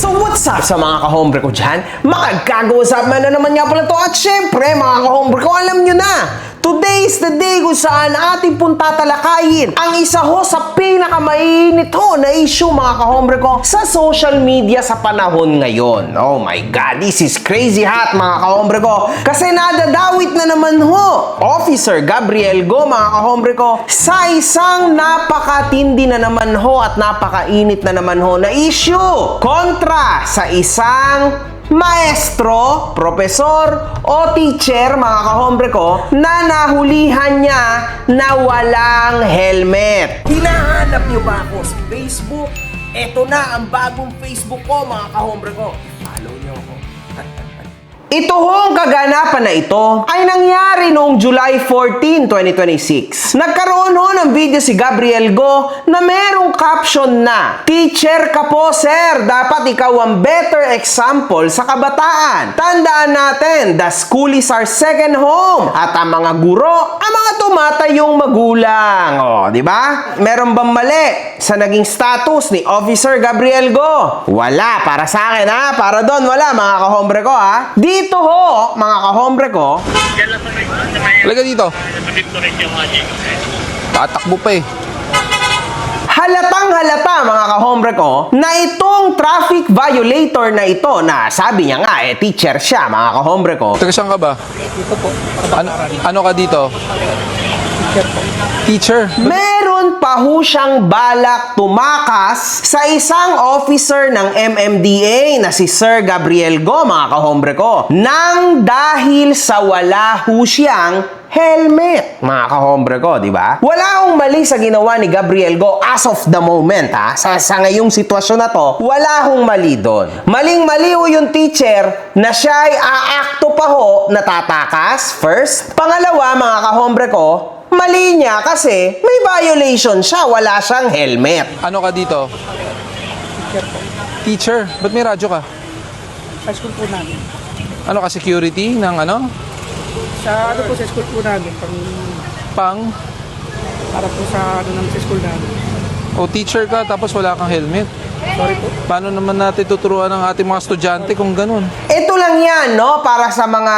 So what's up sa mga kahombre ko dyan? Makagkag-usap na naman nga pala to. At syempre mga kahombre ko, alam nyo na, today is the day kung saan ating pong tatalakayin ang isa ho sa pinakamainit ho na issue mga kahombre ko sa social media sa panahon ngayon. Oh my God, this is crazy hot mga kahombre ko. Kasi nadadawit na naman ho Officer Gabriel Go mga kahombre ko sa isang napakatindi na naman ho at napakainit na naman ho na issue kontra sa isang maestro, profesor o teacher mga kahombre ko na nahulihan niya na walang helmet. Hinahanap niyo ba ako sa Facebook? Eto na ang bagong Facebook ko mga kahombre ko. Follow niyo ako. Ito hong kaganapan na ito ay nangyari noong July 14, 2026. Nagkaroon ho ng video si Gabriel Go na merong caption na, "Teacher ka po, sir. Dapat ikaw ang better example sa kabataan. Tandaan natin, the school is our second home. At ang mga guro, ang mga tumatayong magulang." O, di ba? Meron bang mali sa naging status ni Officer Gabriel Go? Wala. Para sa akin, ha? Para doon, wala, mga kahombre ko, ha? Dito ho, mga kahombre ko, Talaga dito. Tatakbo pa eh. halatang halata mga kahombre ko na itong traffic violator na ito na sabi niya nga teacher siya mga kahombre ko. Taga saan ka ba? Dito po. Ano ka dito? Teacher po. Teacher. Meron pa ho siyang balak tumakas sa isang officer ng MMDA na si Sir Gabriel Go mga kahombre ko nang dahil sa wala ho siyang helmet, mga kahombre ko, di ba? Wala akong mali sa ginawa ni Gabriel Go as of the moment, ha? Sa ngayong sitwasyon na to, wala akong mali doon. Maling-mali ho yung teacher na siya ay aakto pa ho na tatakas, first. Pangalawa, mga kahombre ko, mali niya kasi may violation siya, wala siyang helmet. Ano ka dito? Teacher po. Teacher. Ba't may radyo ka? Sa school po namin. Ano ka, security ng ano? Sa ano po sa school po namin. Pang? Para po sa ano namin sa school namin. O teacher ka tapos wala kang helmet. Sorry po. Paano naman natin tuturuan ng ating mga estudyante kung ganun? Ito lang yan, no? Para sa mga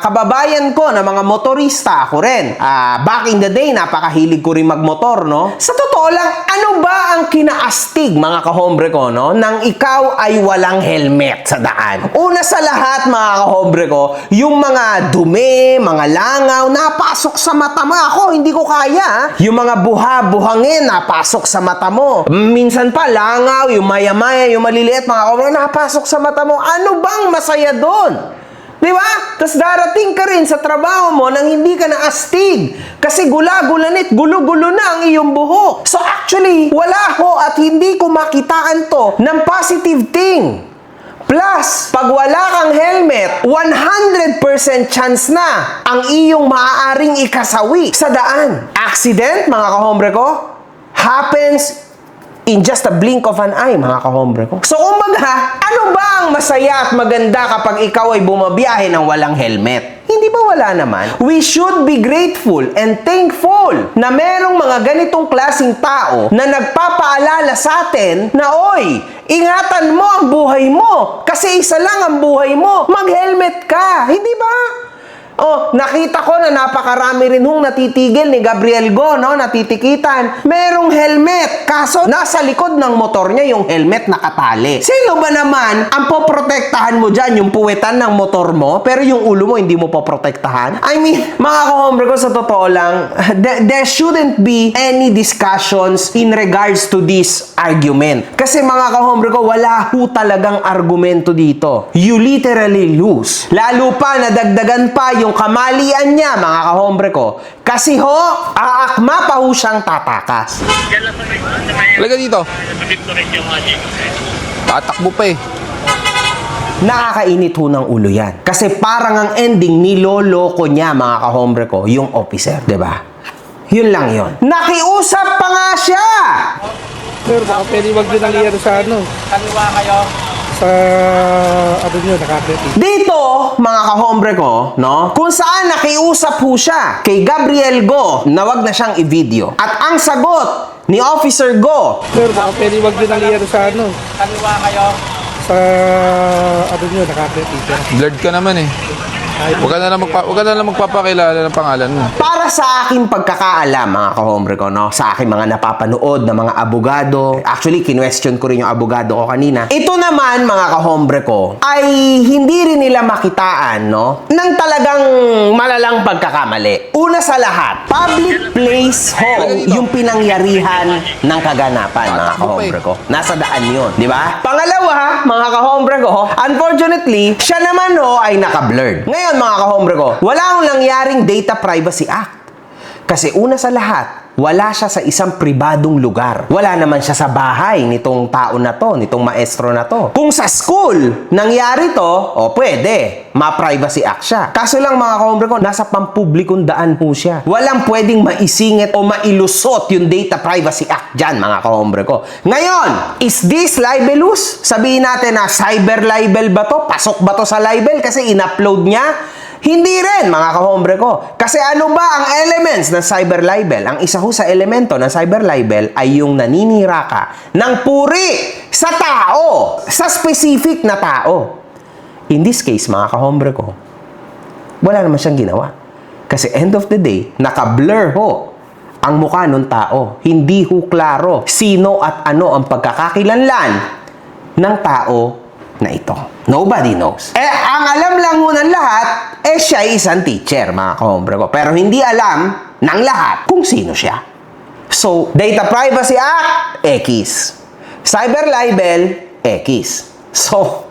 kababayan ko na mga motorista, ako rin. Back in the day, napakahilig ko rin magmotor, no? Sa totoo lang, ano ba ang kinaastig, mga kahombre ko, no? Nang ikaw ay walang helmet sa daan. Una sa lahat, mga kahombre ko, yung mga dumi, mga langaw, napasok sa mata mo. Ako, hindi ko kaya. Yung mga buha-buhangin, napasok sa mata mo. Minsan pa, langaw, yung maya-maya, yung maliliit, mga kahombre, napasok sa mata mo. Ano bang masaya doon? Di ba? Tapos darating ka rin sa trabaho mo nang hindi ka naastig. Kasi gula-gulanit, gulo-gulo na ang iyong buhok. So actually, wala ho at hindi ko makitaan to ng positive thing. Plus, pag wala kang helmet, 100% chance na ang iyong maaaring ikasawi sa daan. Accident, mga kahombre ko, happens in just a blink of an eye, mga kahombre ko. So, kumbaga, ano ba ang masaya at maganda kapag ikaw ay bumabiyahe ng walang helmet? Hindi ba wala naman? We should be grateful and thankful na merong mga ganitong klaseng tao na nagpapaalala sa atin na, oy, ingatan mo ang buhay mo. Kasi isa lang ang buhay mo. Mag-helmet ka. Hindi ba? Oh, nakita ko na napakarami rin hong natitigil ni Gabriel Go, no? Natitikitan. Merong helmet. Kaso, nasa likod ng motor niya yung helmet nakatali. Sino ba naman ang poprotektahan mo dyan? Yung puwetan ng motor mo, pero yung ulo mo hindi mo poprotektahan? I mean, mga kahombre ko, sa totoo lang, there shouldn't be any discussions in regards to this argument. Kasi mga kahombre ko, wala ho talagang argumento dito. You literally lose. Lalo pa, nadagdagan pa yung kamalian niya, mga kahombre ko. Kasi ho, aakma pa ho siyang tatakas. Talaga dito. Tatakbo pa eh. Nakakainit ho ng ulo yan. Kasi parang ang ending, niloloko niya, mga kahombre ko, yung officer, di ba? Yun lang yun. Nakiusap pa nga siya! Sir, baka pwede wag din ang iyaro sa ano. Kaliwa kayo. Sa ano nyo, nakakretin. Dito, mga kahombre ko, no? Kung saan nakiusap ho siya kay Gabriel Go na wag na siyang i-video. At ang sagot ni Officer Go, Sir, baka pwede wag din ang iyaro sa ano. Kaliwa kayo. Sa sa ano nyo, nakaka-teacher. Blurred ka naman eh. Huwag ka na lang magpapakilala ng pangalan mo. Para sa aking pagkakaalam, mga kahombre ko, no? Sa aking mga napapanood na mga abogado, actually, kinwestiyon ko rin yung abogado ko kanina. Ito naman, mga kahombre ko, ay hindi rin nila makitaan, no? Ng talagang malalang pagkakamali. Una sa lahat, public place ho, yung pinangyarihan ng kaganapan, mga kahombre ko. Nasa daan yun, di ba? Pangalawa, mga kahombre ko, unfortunately, siya naman ho ay naka-blurred. Ngayon, mga kahombre ko, wala akong nangyaring Data Privacy Act. Kasi una sa lahat, wala siya sa isang pribadong lugar. Wala naman siya sa bahay nitong tao na to, nitong maestro na to. Kung sa school nangyari to, o pwede, ma-Privacy Act siya. Kaso lang mga kahombre ko, nasa pampublikong daan ho siya. Walang pwedeng maisingit o mailusot yung Data Privacy Act dyan, mga kahombre ko. Ngayon, is this libelous? Sabihin natin na cyber libel ba to? Pasok ba to sa libel kasi in-upload niya? Hindi rin, mga kahombre ko. Kasi ano ba ang elements ng cyber libel? Ang isa ho sa elemento ng cyber libel ay yung naninira ka ng puri sa tao, sa specific na tao. In this case, mga kahombre ko, wala naman siyang ginawa. Kasi end of the day, naka-blur ho ang mukha ng tao. Hindi ho klaro sino at ano ang pagkakakilanlan ng tao na ito. Nobody knows. Ang alam lang ho ng lahat, siya ay isang teacher, mga kahombre ko. Pero hindi alam ng lahat kung sino siya. So, Data Privacy Act, X. Cyber libel, X. So,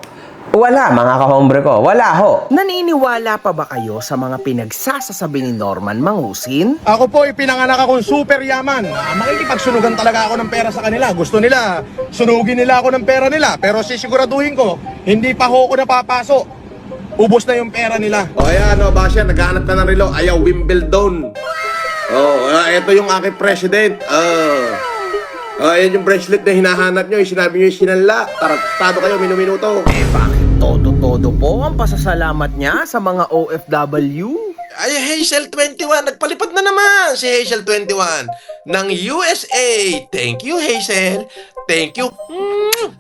wala, mga kahombre ko. Wala ho. Naniniwala pa ba kayo sa mga pinagsasasabi ni Norman Mangusin? Ako po, ipinanganak akong super yaman. Makikipagsunugan talaga ako ng pera sa kanila. Gusto nila, sunugin nila ako ng pera nila. Pero sisiguraduhin ko, hindi pa ho ako napapasok. Ubos na yung pera nila. O ayan, o Basya, naghahanap ka ng relo. Ayaw, Wimbledon. Ito yung aking president. Ayan yung bracelet na hinahanap nyo. Sinabi nyo yung sinanla. Tarantado kayo, minuto. Bakit todo-todo po ang pasasalamat niya sa mga OFW? Ay, Hazel 21. Nagpalipad na naman si Hazel 21 ng USA. Thank you, Hazel. Thank you.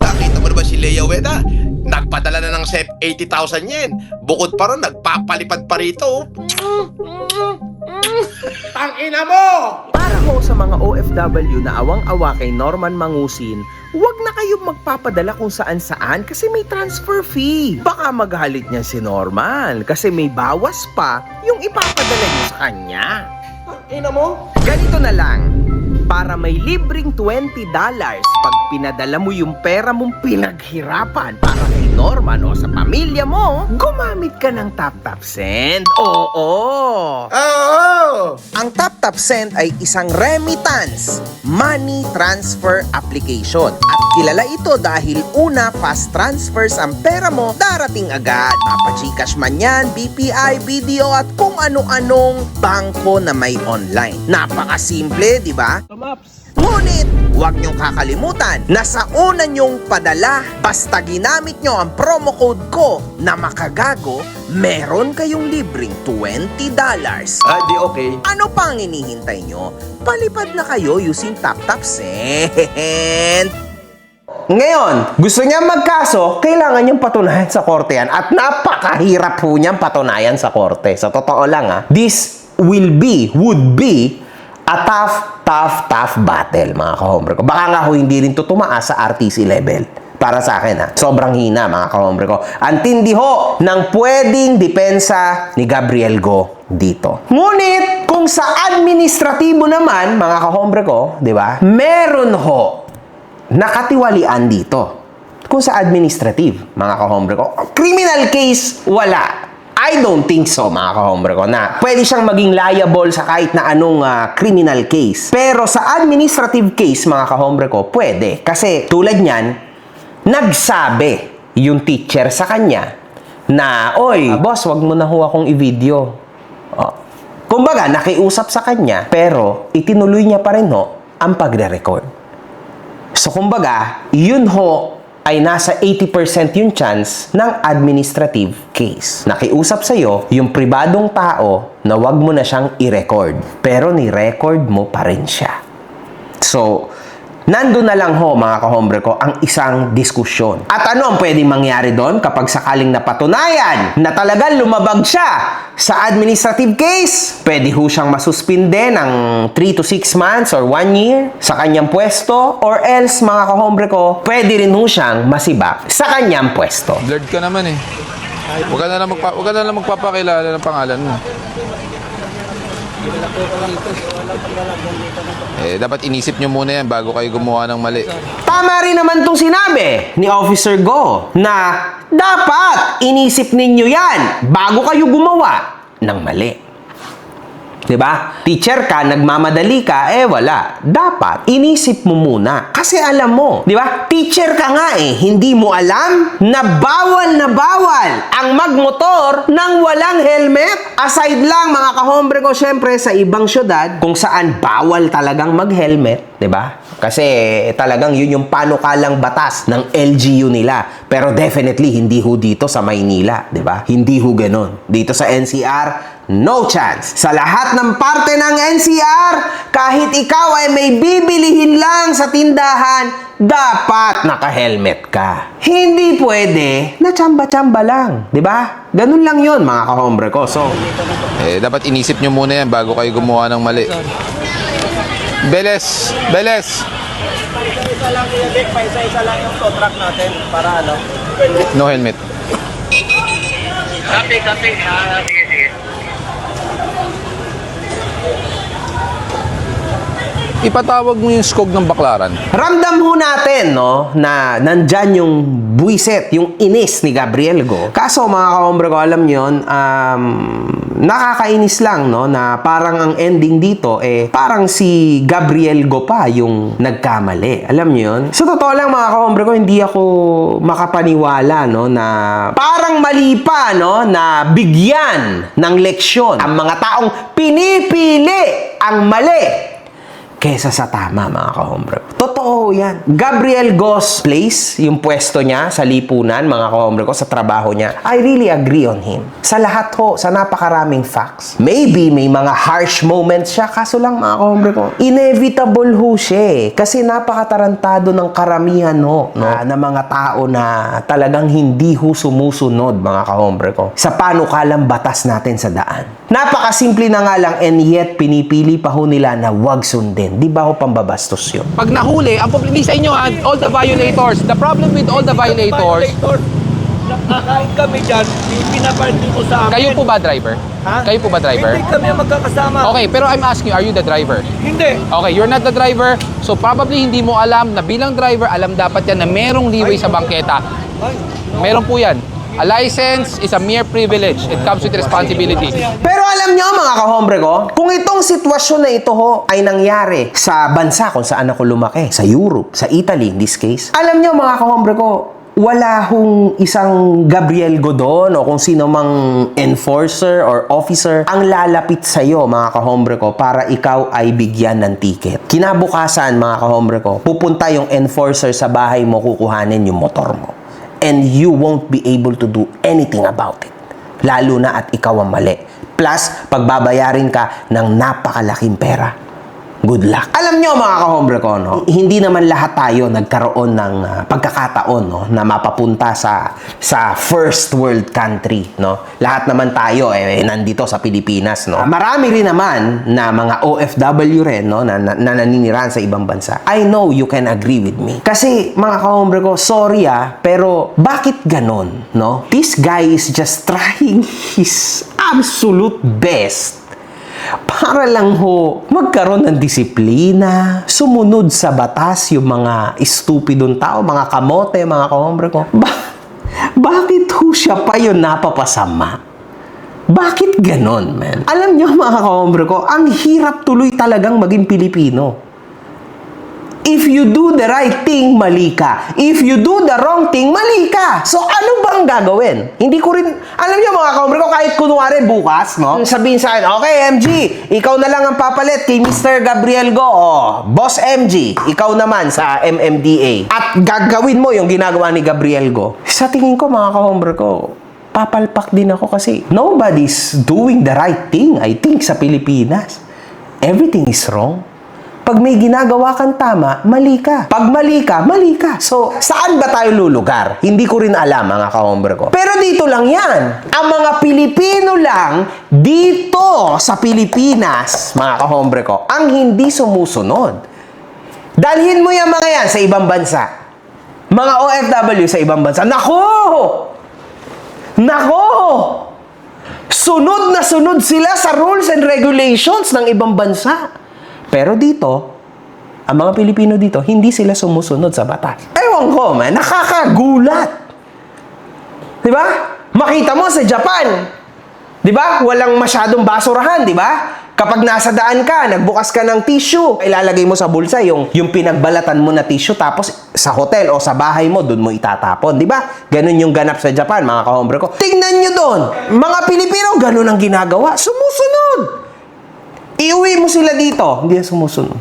Nakita mo na ba si Leia Weda? Nagpadala na ng 80,000 yen. Bukod pa ron, nagpapalipad pa rito. Tangina mo! Para ho sa mga OFW na awang-awa kay Norman Mangusin, huwag na kayong magpapadala kung saan-saan kasi may transfer fee. Baka maghalit niya si Norman kasi may bawas pa yung ipapadala niyo sa kanya. Tangina mo? Ganito na lang. Para may libreng $20 pag pinadala mo yung pera mong pinaghirapan para kay Norman o sa pamilya mo, gumamit ka ng TapTap Send. Oo! Ang TapTap Send ay isang remittance money transfer application. At kilala ito dahil una, fast transfers ang pera mo darating agad. Mapa-Gcash man yan, BPI, BDO at kung ano-anong bangko na may online. Napakasimple, di ba? Ngunit, huwag niyong kakalimutan na sa una niyong padala, basta ginamit niyo ang promo code ko na makagago, meron kayong libreng $20. Di okay. Ano pa ang hinihintay nyo? Palipad na kayo using TapTap Send. Ngayon, gusto niya magkaso, kailangan niyang patunayan sa korte yan. At napakahirap po niyang patunayan sa korte. Sa totoo lang this would be a tough battle, mga kahombre ko. Baka nga ho hindi rin to tumaas sa RTC level. Para sa akin, sobrang hina, mga kahombre ko. Antindi ho ng pwedeng depensa ni Gabriel Go dito. Ngunit, kung sa administratibo naman, mga kahombre ko, di ba, meron ho nakatiwalian dito. Kung sa administrative, mga kahombre ko. Criminal case, wala. I don't think so, mga kahombre ko, na pwede siyang maging liable sa kahit na anong criminal case. Pero sa administrative case, mga kahombre ko, pwede. Kasi tulad niyan, nagsabi yung teacher sa kanya na, oy, boss, wag mo na ho akong i-video. Kumbaga, nakiusap sa kanya, pero itinuloy niya pa rin ho ang pagre-record. So, kumbaga, yun ho ay nasa 80% yung chance ng administrative case. Nakiusap sa'yo yung pribadong tao na wag mo na siyang i-record. Pero ni-record mo pa rin siya. So, Nandun na lang ho mga kahombre ko ang isang diskusyon. At ano ang pwedeng mangyari doon kapag sakaling napatunayan na talagang lumabag siya sa administrative case? Pwede ho siyang masuspinde ng 3 to 6 months or 1 year sa kanyang pwesto, or else mga kahombre ko, pwede rin ho siyang masibak sa kanyang pwesto. Blurred ka naman eh. Huwag ka na lang magpapakilala ng pangalan mo. Dapat inisip nyo muna yan bago kayo gumawa ng mali. Tama rin naman itong sinabi ni Officer Go na dapat inisip ninyo yan bago kayo gumawa ng mali. 'Di ba? Teacher ka, nagmamadali ka, wala. Dapat inisip mo muna. Kasi alam mo, 'di ba? Teacher ka nga hindi mo alam na bawal ang magmotor nang walang helmet. Aside lang mga kahombre ko, syempre sa ibang syudad kung saan bawal talagang mag-helmet, 'di ba? Kasi talagang yun yung panukalang batas ng LGU nila. Pero definitely hindi ho dito sa Maynila, 'di ba? Hindi ho ganoon. Dito sa NCR, no chance. Sa lahat ng parte ng NCR, kahit ikaw ay may bibilihin lang sa tindahan, dapat naka-helmet ka. Hindi pwede na tsamba-tsamba lang. 'Di ba? Ganun lang yun, mga kahombre ko. So, Dapat inisip nyo muna yan bago kayo gumawa ng mali. Beles! Isa lang i-elect, pa isa lang yung tow truck natin para ano. No helmet. Copy. Sige. Ipatawag mo yung skog ng baklaran. ramdam ho natin, no, na nandyan yung buwiset, yung inis ni Gabriel Go. Kaso, mga kahombre ko, alam nyo yun, nakakainis lang, no, na parang ang ending dito, parang si Gabriel Go pa yung nagkamali. Alam nyo yun? Sa totoo lang, mga kahombre ko, hindi ako makapaniwala, no, na parang mali pa, no, na bigyan ng leksyon ang mga taong pinipili ang mali kesa sa tama, mga kahombre. Totoo yan. Gabriel Go's place, yung pwesto niya sa lipunan, mga kahombre ko, sa trabaho niya, I really agree on him. Sa lahat ho, sa napakaraming facts. Maybe may mga harsh moments siya, kaso lang, mga kahombre ko, inevitable ho siya kasi napakatarantado ng karamihan ho, no, na mga tao na talagang hindi ho sumusunod, mga kahombre ko, sa panukalang batas natin sa daan. Napakasimple na nga lang, and yet pinipili pa ho nila na wag sundin. Di ba ho pambabastos yun? Pag nahuli, ang problema sa inyo, all the violators. The problem with all the violators, Nakakain kami dyan, pinaparty mo sa amin. kayo po ba driver? Ha? Kayo po ba driver? Hindi kami ang magkakasama. Okay, pero I'm asking you, are you the driver? Hindi. Okay, you're not the driver, so probably hindi mo alam na bilang driver, alam dapat yan na merong leeway sa bangketa. Meron po yan. A license is a mere privilege. It comes with responsibility. Pero alam nyo, mga kahombre ko, kung itong sitwasyon na ito ho ay nangyari sa bansa kung saan ako lumaki, sa Europe, sa Italy in this case, alam nyo, mga kahombre ko, wala hong isang Gabriel Godon o kung sino mang enforcer or officer ang lalapit sa'yo, mga kahombre ko, para ikaw ay bigyan ng ticket. Kinabukasan, mga kahombre ko, pupunta yung enforcer sa bahay mo, kukuhanin yung motor mo. And you won't be able to do anything about it. Lalo na at ikaw ang mali. Plus, pagbabayarin ka ng napakalaking pera. Good luck. Alam nyo, mga kahombre ko, no, hindi naman lahat tayo nagkaroon ng pagkakataon, no, na mapapunta sa first world country, no. Lahat naman tayo nandito sa Pilipinas, no. Marami rin naman na mga OFW rin, no, na naninirahan sa ibang bansa. I know you can agree with me. Kasi, mga kahombre ko, sorry pero bakit ganon, no? This guy is just trying his absolute best para lang ho magkaroon ng disiplina, sumunod sa batas yung mga estupidong tao, mga kamote, mga kahombre ko. Bakit ho siya pa yun napapasama? Bakit ganon, man? Alam nyo, mga kahombre ko, ang hirap tuloy talagang maging Pilipino. If you do the right thing, mali ka. If you do the wrong thing, mali ka. So, ano ba ang gagawin? Hindi ko rin, alam niyo mga kahombre ko, kahit kunwari bukas, no? Sabihin sa akin, okay, MG, ikaw na lang ang papalit kay Mr. Gabriel Go. Boss MG, ikaw naman sa MMDA. At gagawin mo yung ginagawa ni Gabriel Go. Sa tingin ko, mga kahombre ko, papalpak din ako kasi nobody's doing the right thing, I think, sa Pilipinas. Everything is wrong. Pag may ginagawa kang tama, mali ka. Pag mali ka, mali ka. So, saan ba tayo lulugar? Hindi ko rin alam, mga kahombre ko. Pero dito lang yan. Ang mga Pilipino lang, dito sa Pilipinas, mga kahombre ko, ang hindi sumusunod. Dalhin mo yung mga yan sa ibang bansa. Mga OFW sa ibang bansa. Nako! Nako! Sunod na sunod sila sa rules and regulations ng ibang bansa. Pero dito, ang mga Pilipino dito, hindi sila sumusunod sa batas. Ewan ko, man, nakakagulat. Di ba? Makita mo sa Japan, di ba? Walang masyadong basurahan, di ba? Kapag nasa daan ka, nagbukas ka ng tissue, ilalagay mo sa bulsa yung pinagbalatan mo na tissue, tapos sa hotel o sa bahay mo, doon mo itatapon, di ba? Ganun yung ganap sa Japan, mga kahombre ko. Tingnan nyo doon, mga Pilipino, ganun ang ginagawa. Sumusunod. Iuwi mo sila dito, hindi na sumusunod.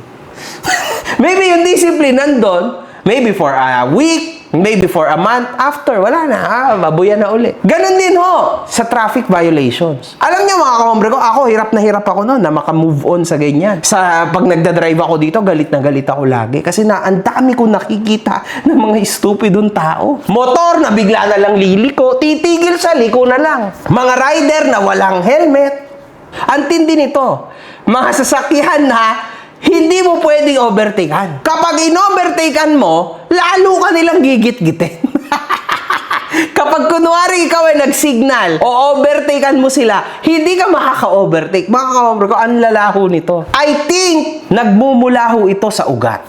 Maybe yung discipline nandun, maybe for a week, maybe for a month, after, wala na, babuyan na uli. Ganon din ho, sa traffic violations. Alam niyo mga kahombre ko, ako, hirap ako noon na makamove on sa ganyan. Sa pag nagdadrive ako dito, galit na galit ako lagi. Kasi ang dami ko nakikita ng mga estupidong tao. Motor na bigla na lang liliko, titigil sa liko na lang. Mga rider na walang helmet. Ang tindi nito, mga sasakyan na hindi mo pwedeng overtakean. Kapag in-overtakean mo, lalo ka nilang gigit-gitin. Kapag kunwari ikaw ay nag-signal o overtakean mo sila, hindi ka makaka-overtake. Mga kahombre ko, ang lalaho nito. I think nagmumulaho ito sa ugat.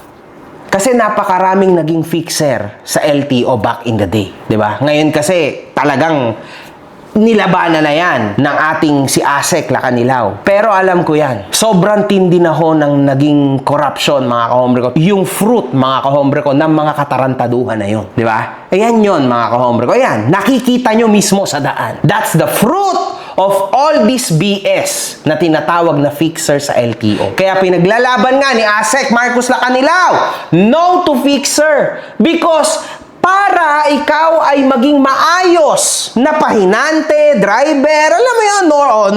Kasi napakaraming naging fixer sa LTO back in the day. 'Di ba? Ngayon kasi talagang nilabanan na yan ng ating si Asek Lacanilao. Pero alam ko yan, sobrang tindi na ho ng naging corruption, mga kahombre ko. Yung fruit, mga kahombre ko, ng mga katarantaduhan na yun. Di ba? Ayan yun, mga kahombre ko. Ayan, nakikita nyo mismo sa daan. That's the fruit of all this BS na tinatawag na fixer sa LTO. Kaya pinaglalaban nga ni Asek Marcos Lacanilao, no to fixer. Because para ikaw ay maging maayos na pahinante, driver, alam mo yun,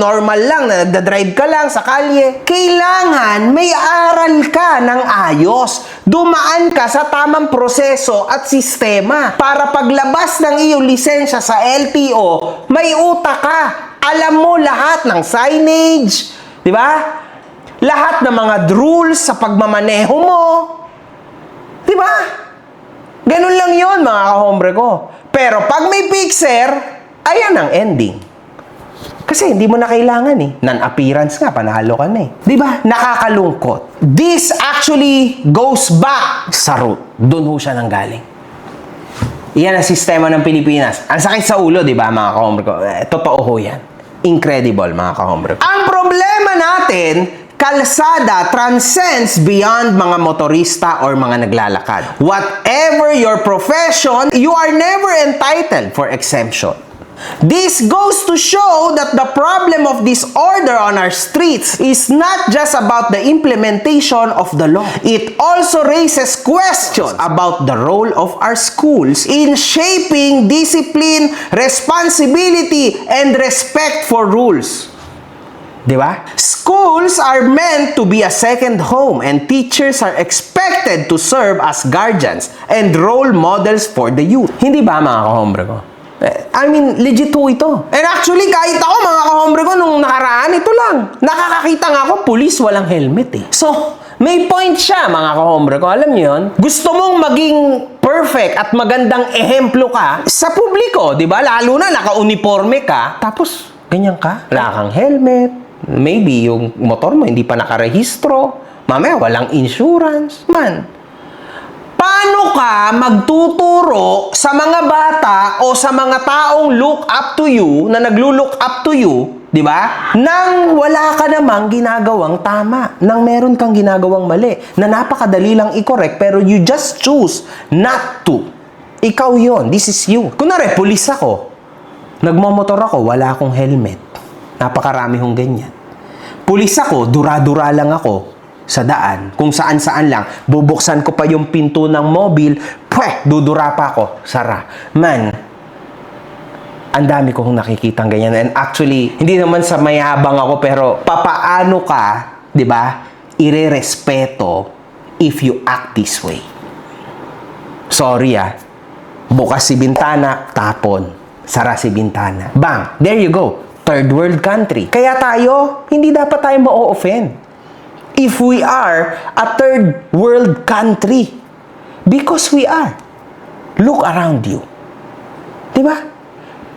normal lang na nagdadrive ka lang sa kalye. Kailangan may aral ka ng ayos. Dumaan ka sa tamang proseso at sistema para paglabas ng iyong lisensya sa LTO, may utak ka. Alam mo lahat ng signage, di ba? Lahat ng mga rules sa pagmamaneho mo. Di ba? Ganun lang yon mga kahombre ko. Pero pag may fixer, ayan ang ending. Kasi hindi mo na kailangan eh. Non-appearance nga, panalo ka na eh. Diba? Nakakalungkot. This actually goes back sa root. Doon ho siya nanggaling. Iyan ang sistema ng Pilipinas. Ang sakit sa ulo, diba mga kahombre ko? Totoo ho yan. Incredible mga kahombre ko. Ang problema natin, kalsada transcends beyond mga motorista or mga naglalakad. Whatever your profession, you are never entitled for exemption. This goes to show that the problem of disorder on our streets is not just about the implementation of the law. It also raises questions about the role of our schools in shaping discipline, responsibility, and respect for rules. Diba? Schools are meant to be a second home and teachers are expected to serve as guardians and role models for the youth. Hindi ba mga kahombre ko? I mean, legit ho ito. And actually, kahit ako mga kahombre ko nung nakaraan, ito lang. Nakakakita nga ako, pulis walang helmet eh. So, may point siya mga kahombre ko. Alam niyo yun? Gusto mong maging perfect at magandang ehemplo ka sa publiko, di ba? Lalo na naka-uniforme ka, tapos ganyan ka. Wala kang helmet. Maybe yung motor mo hindi pa nakarehistro. Mamaya walang insurance. Man, paano ka magtuturo sa mga bata o sa mga taong look up to you, na naglo-look up to you, di ba? Nang wala ka namang ginagawang tama, nang meron kang ginagawang mali, na napakadali lang i-correct, pero you just choose not to. Ikaw yon, this is you. Kunwari, pulis ako. Nagmamotor ako, wala akong helmet. Napakarami hong ganyan. Pulis ako, dura-dura lang ako sa daan, kung saan-saan lang. Bubuksan ko pa yung pinto ng mobil, dudura pa ako, sara. Man, ang dami kong nakikitang ganyan. And actually, hindi naman sa mayabang ako, pero papaano ka, di ba, irerespeto if you act this way. Sorry bukas si bintana, tapon. Sara si bintana. Bang! There you go. Third world country. Kaya tayo, hindi dapat tayo ma-offend. If we are a third world country. Because we are. Look around you. Diba?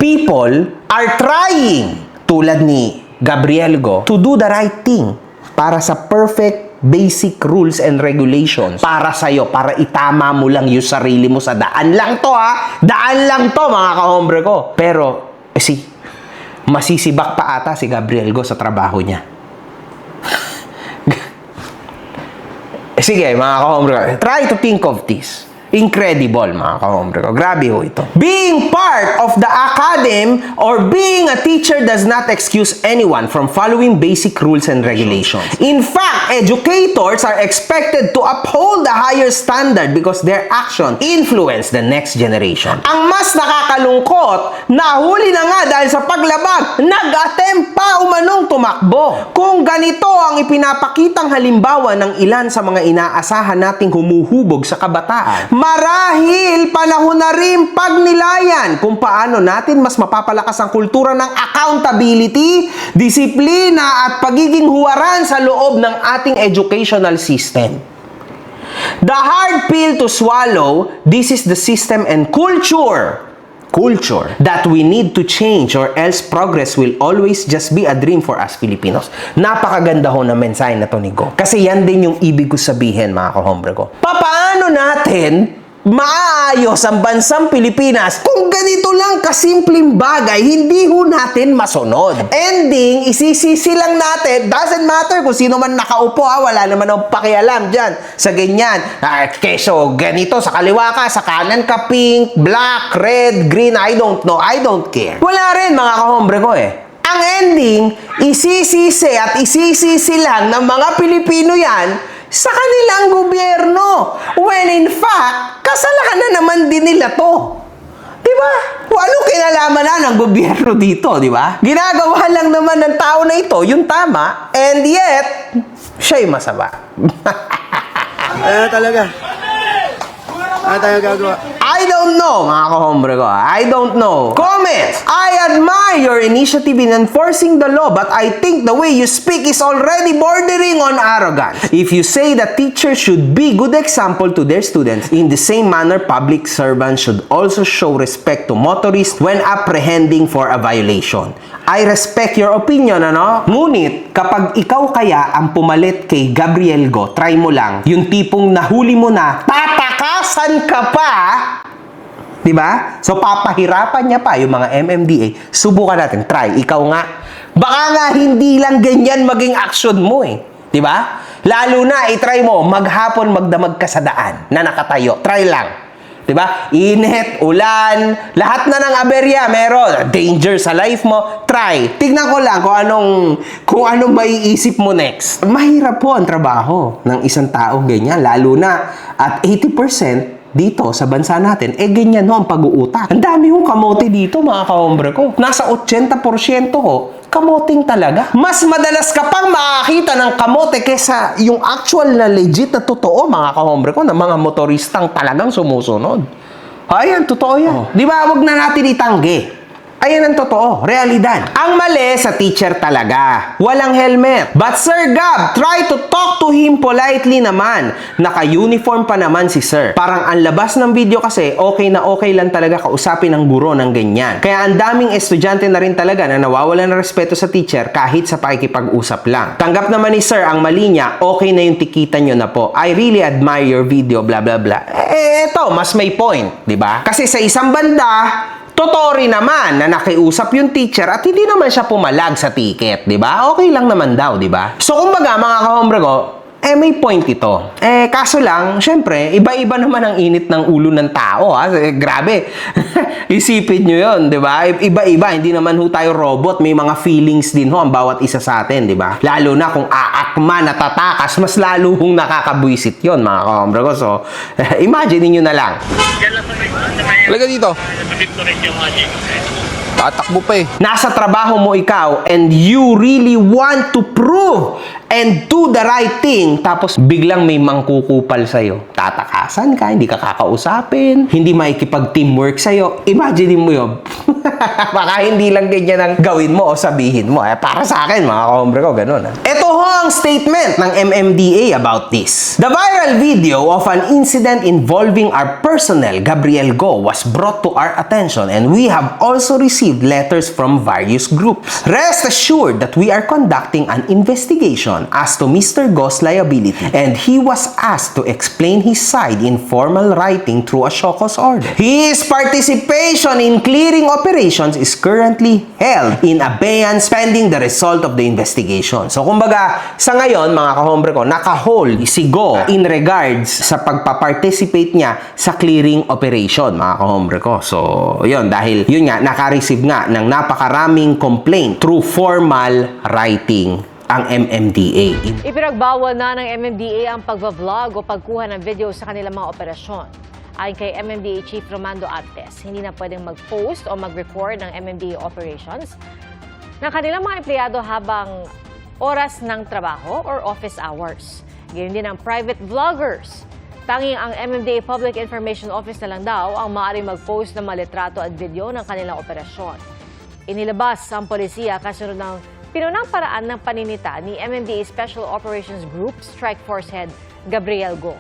People are trying, tulad ni Gabriel Go, to do the right thing para sa perfect basic rules and regulations para sa'yo, para itama mo lang yung sarili mo sa daan lang to daan lang to mga kahombre ko. Pero, masisibak pa ata si Gabriel Go sa trabaho niya. Sige mga kahombre ko, try to think of this. Incredible mga kahombre ko. Grabe ito. Being part of the academy or being a teacher does not excuse anyone from following basic rules and regulations. In fact, educators are expected to uphold a higher standard because their action influence the next generation. Ang mas nakakalungkot, nahuli na nga dahil sa paglabag, nag-attempt pa umanong tumakbo. Kung ganito ang ipinapakitang halimbawa ng ilan sa mga inaasahan nating humuhubog sa kabataan, marahil panahon na rin pagnilayan kung paano natin mas mapapalakas ang kultura ng accountability, disiplina at pagiging huwaran sa loob ng ating educational system. The hard pill to swallow, this is the system and culture that we need to change or else progress will always just be a dream for us Filipinos. Napakaganda ho na mensahe na to ni Go. Kasi yan din yung ibig ko sabihin mga kahombre ko. Paano natin maayos ang bansang Pilipinas kung ganito lang kasimpleng bagay hindi ho natin masunod? Ending, isisisi lang natin, doesn't matter kung sino man nakaupo wala naman akong pakialam dyan sa ganyan. Keso ganito, sa kaliwa ka, sa kanan ka pink, black, red, green, I don't know, I don't care. Wala rin mga kahombre ko Ang ending, isisisi at isisisi lang ng mga Pilipino yan sa kanilang gobyerno. When in fact, kasalanan naman din nila to. Diba? Anong kinalaman na ng gobyerno dito, diba? Ginagawa lang naman ng tao na ito yung tama, and yet, siya yung masama. Talaga. Ano tayo gagawa? I don't know, mga kahombre ko. I don't know. Comments! I admire your initiative in enforcing the law, but I think the way you speak is already bordering on arrogance. If you say that teachers should be good example to their students, in the same manner, public servants should also show respect to motorists when apprehending for a violation. I respect your opinion, Ngunit, kapag ikaw kaya ang pumalit kay Gabriel Go, try mo lang, yung tipong nahuli mo na, tatakasan ka pa, diba? So, papahirapan niya pa yung mga MMDA. Subukan natin. Try. Ikaw nga. Baka nga hindi lang ganyan maging action mo Diba? Lalo na, itry mo, maghapon magdamag ka sa daan na nakatayo. Try lang. Diba? Init, ulan, lahat na ng aberya meron. Danger sa life mo. Try. Tignan ko lang kung anong maiisip mo next. Mahirap po ang trabaho ng isang tao ganyan. Lalo na at 80% dito sa bansa natin, ganyan ang pag-uutak. Ang dami hong kamote dito, mga kahombre ko. Nasa 80% kamoting talaga. Mas madalas ka pang makakita ng kamote kesa yung actual na legit na totoo, mga kahombre ko, na mga motoristang talagang sumusunod. Ayan, totoo yan. Di ba, wag na natin itanggi. Ayan ang totoo, realidad. Ang mali sa teacher talaga. Walang helmet. But Sir Gab, try to talk to him politely naman. Naka-uniform pa naman si Sir. Parang ang labas ng video kasi, okay na okay lang talaga kausapin ng guro ng ganyan. Kaya ang daming estudyante na rin talaga na nawawalan ng respeto sa teacher kahit sa pakikipag-usap lang. Tanggap naman ni Sir ang mali niya, okay na yung tikitan nyo na po. I really admire your video, blah blah blah. Eto, mas may point, di ba? Kasi sa isang banda, totoo rin naman na nakiusap yung teacher at hindi naman siya pumalag sa ticket, di ba? Okay lang naman daw, di ba? So, kumbaga, mga kahombre ko, may point ito. Kaso lang, syempre, iba-iba naman ang init ng ulo ng tao, grabe. Isipin nyo yun, di ba? Iba-iba, hindi naman ho tayo robot. May mga feelings din ho ang bawat isa sa atin, di ba? Lalo na kung aakma, natatakas, mas lalo hong nakakabwisit yun, mga kahombre ko. So, imagine nyo na lang. Talaga dito. Tatakbo pa eh. Nasa trabaho mo ikaw and you really want to prove and do the right thing, tapos biglang may mangkukupal sa'yo. Tatakasan ka, hindi ka kakausapin, hindi makikipag-teamwork sa'yo. Imagine mo yun. Baka hindi lang ganyan ang gawin mo o sabihin mo. Para sa akin, mga kahombre ko, ganun. Ito ho ang statement ng MMDA about this. The viral video of an incident involving our personnel, Gabriel Go, was brought to our attention and we have also received letters from various groups. Rest assured that we are conducting an investigation as to Mr. Go's liability and he was asked to explain his side in formal writing through a show cause order. His participation in clearing operations is currently held in abeyance pending the result of the investigation. So kumbaga, sa ngayon mga kahombre ko, naka-hold si Go in regards sa pagpa-participate niya sa clearing operation mga kahombre ko. So yun, dahil yun nga, naka-receive nga ng napakaraming complaint through formal writing ang MMDA. Ipinagbawal na ng MMDA ang pagva-vlog o pagkuha ng video sa kanilang mga operasyon. Ayon kay MMDA Chief Romando Artes, hindi na pwedeng mag-post o mag-record ng MMDA operations ng kanilang mga empleyado habang oras ng trabaho or office hours. Ganyan din ang private vloggers. Tanging ang MMDA Public Information Office na lang daw ang maaaring mag-post ng mga litrato at video ng kanilang operasyon. Inilabas ang polisiya kasunod ng pinunang paraan ng paninita ni MMDA Special Operations Group Strike Force Head Gabriel Go.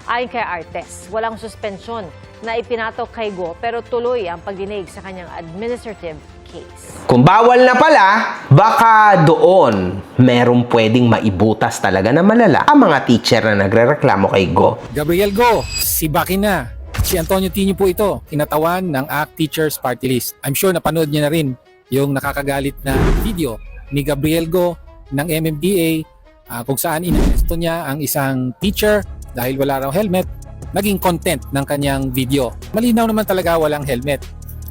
Ayon kay Artes, walang suspensyon na ipinatok kay Go pero tuloy ang pagdinig sa kanyang administrative case. Kung bawal na pala, baka doon merong pwedeng maibutas talaga na malala ang mga teacher na nagrereklamo kay Go. Gabriel Go, si Baki na. Si Antonio Tino po ito, kinatawan ng ACT Teachers Party List. I'm sure napanood niya na rin yung nakakagalit na video ni Gabriel Go ng MMDA kung saan inaresto niya ang isang teacher dahil wala raw helmet, naging content ng kanyang video. Malinaw naman talaga walang helmet.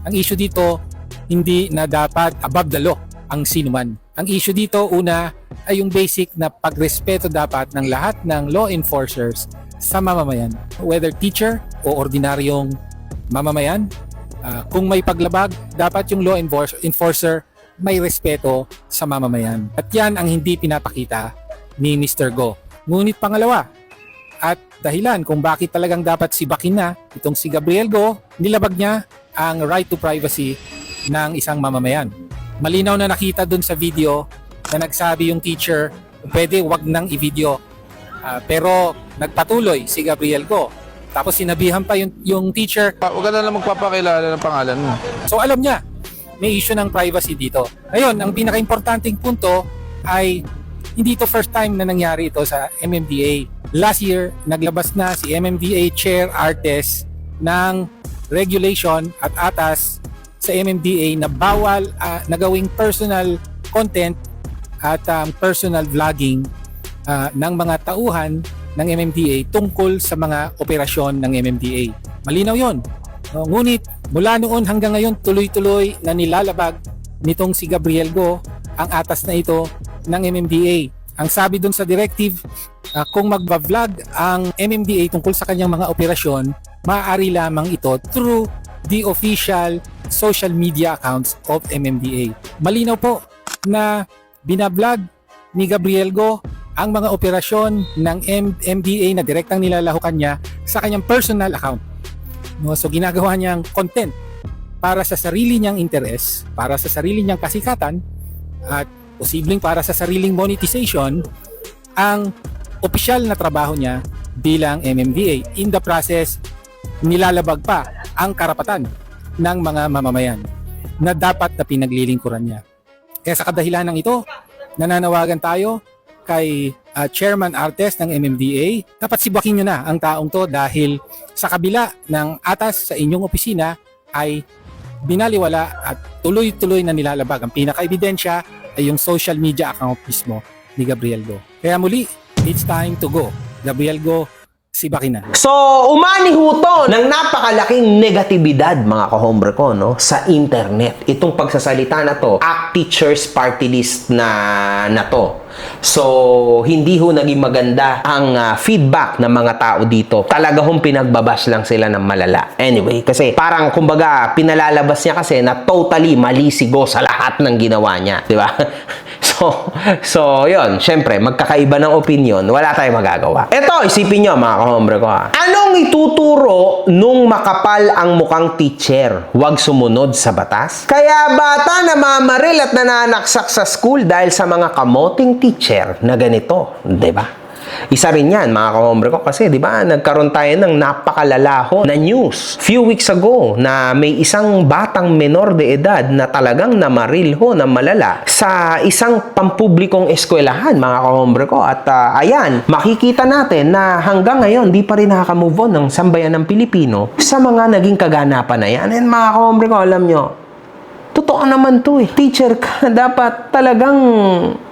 Ang issue dito, hindi na dapat above the law ang sinuman. Ang issue dito, una, ay yung basic na pagrespeto dapat ng lahat ng law enforcers sa mamamayan. Whether teacher o ordinaryong mamamayan, kung may paglabag, dapat yung law enforcer may respeto sa mamamayan. At yan ang hindi pinapakita ni Mr. Go. Ngunit pangalawa, at dahilan kung bakit talagang dapat sibakin na itong si Gabriel Go, nilabag niya ang right to privacy ng isang mamamayan. Malinaw na nakita dun sa video na nagsabi yung teacher, pwede wag nang i-video. Pero nagpatuloy si Gabriel Go. Tapos sinabihan pa yung teacher. Huwag ka na lang magpapakilala ng pangalan mo. So alam niya, may issue ng privacy dito. Ngayon, ang pinaka-importanting punto ay hindi ito first time na nangyari ito sa MMDA. Last year, naglabas na si MMDA Chair Artes ng regulation at atas sa MMDA na bawal na gawing personal content at personal vlogging ng mga tauhan ng MMDA tungkol sa mga operasyon ng MMDA. Malinaw yon. Ngunit mula noon hanggang ngayon tuloy-tuloy na nilalabag nitong si Gabriel Go ang atas na ito ng MMDA. Ang sabi doon sa directive, kung magba-vlog ang MMDA tungkol sa kanyang mga operasyon, maaari lamang ito through the official social media accounts of MMDA. Malinaw po na binablog ni Gabriel Go ang mga operasyon ng MMDA na direktang nilalahukan niya sa kanyang personal account. No, so ginagawa niyang content para sa sarili niyang interes, para sa sarili niyang kasikatan at posibleng para sa sariling monetization ang opisyal na trabaho niya bilang MMDA. In the process, nilalabag pa ang karapatan ng mga mamamayan na dapat na pinaglilingkuran niya. Kaya sa kadahilan ng ito, nananawagan tayo kay Chairman Artes ng MMDA, dapat sibakin nyo na ang taong to dahil sa kabila ng atas sa inyong opisina ay binaliwala at tuloy-tuloy na nilalabag. Ang pinaka-ebidensya ay yung social media account mismo ni Gabriel Go. Kaya muli, it's time to go. Gabriel Go, sibakin na. So, umani ho to ng napakalaking negatibidad mga kahombre ko sa internet. Itong pagsasalita na to, ACT Teachers Party List na to. So, hindi ho naging maganda ang feedback ng mga tao dito. Talaga hong pinagbabash lang sila ng malala. Anyway, kasi parang kumbaga pinalalabas niya kasi na totally mali si Go sa lahat ng ginawa niya. Di ba? So, yun. Siyempre, magkakaiba ng opinion. Wala tayong magagawa. Ito, isipin nyo mga kahombre ko ha. Anong ituturo nung makapal ang mukhang teacher? Huwag sumunod sa batas? Kaya bata na mamaril at nananaksak sa school dahil sa mga kamoting teacher na ganito. Diba? Isa rin yan, mga kahombre ko, kasi di ba nagkaroon tayo ng napakalalaho na news few weeks ago na may isang batang menor de edad na talagang namaril ho na malala sa isang pampublikong eskwelahan, mga kahombre ko. At ayan, makikita natin na hanggang ngayon di pa rin nakaka-move on ng sambayan ng Pilipino sa mga naging kaganapan na yan. And mga kahombre ko, alam nyo, totoo naman to eh. Teacher ka, dapat talagang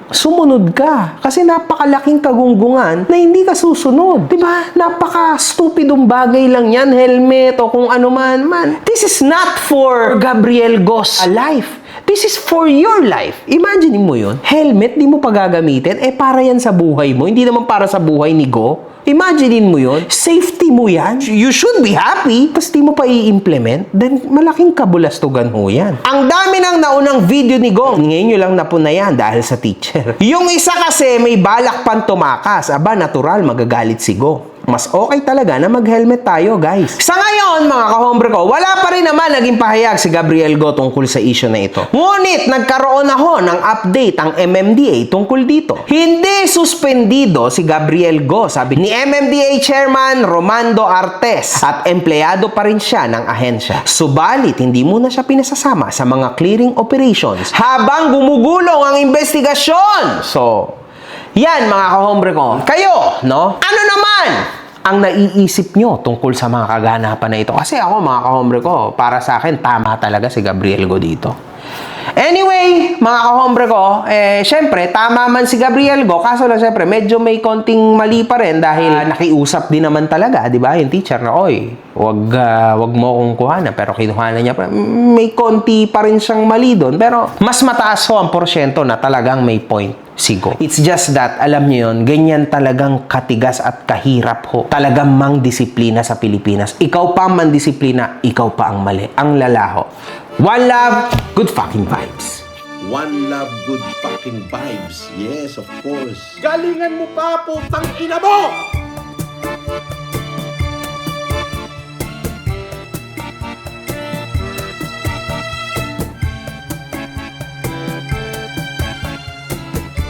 sumunod ka. Kasi napakalaking kagunggungan na hindi ka susunod. Diba? Napaka-stupidong bagay lang yan. Helmet o kung ano man. This is not for Gabriel Go's life. This is for your life. Imagine mo yun. Helmet, di mo pa gagamitin. Para yan sa buhay mo. Hindi naman para sa buhay ni Go. Imaginein mo yun. Safety mo yan. You should be happy. Tapos di mo pa i-implement. Then, malaking kabulastugan ho yan. Ang dami ng naunang video ni Go. Ngayon nyo lang napunayan dahil sa teacher. Yung isa kasi may balak pang tumakas. Aba, natural, magagalit si Go. Mas okay talaga na mag-helmet tayo, guys. Sa ngayon, mga kahombre ko, wala pa rin naman naging pahayag si Gabriel Go tungkol sa issue na ito. Ngunit, nagkaroon na ho ng update ang MMDA tungkol dito. Hindi suspendido si Gabriel Go, sabi ni MMDA Chairman Romando Artes, at empleyado pa rin siya ng ahensya. Subalit, hindi muna siya pinasasama sa mga clearing operations habang gumugulong ang investigasyon. So, yan mga kahombre ko. Kayo, no? Ano naman ang naiisip nyo tungkol sa mga kaganapan na ito? Kasi ako mga kahombre ko, para sa akin, tama talaga si Gabriel Go dito. Anyway, mga kahombre ko, syempre, tama man si Gabriel Go, kaso lang syempre, medyo may konting mali pa rin dahil nakiusap din naman talaga, di ba? Yung teacher na, oy, wag mo akong kuhanan, pero kinuhanan niya pa. May konti pa rin siyang mali doon, pero mas mataas ho ang porsyento na talagang may point si Go. It's just that, alam niyo yun, ganyan talagang katigas at kahirap ho. Talagang mang-disiplina sa Pilipinas. Ikaw pa ang mandisiplina, ikaw pa ang mali. Ang lalaho. One love, good fucking vibes. One love, good fucking vibes. Yes, of course. Galingan mo pa, putang ina mo!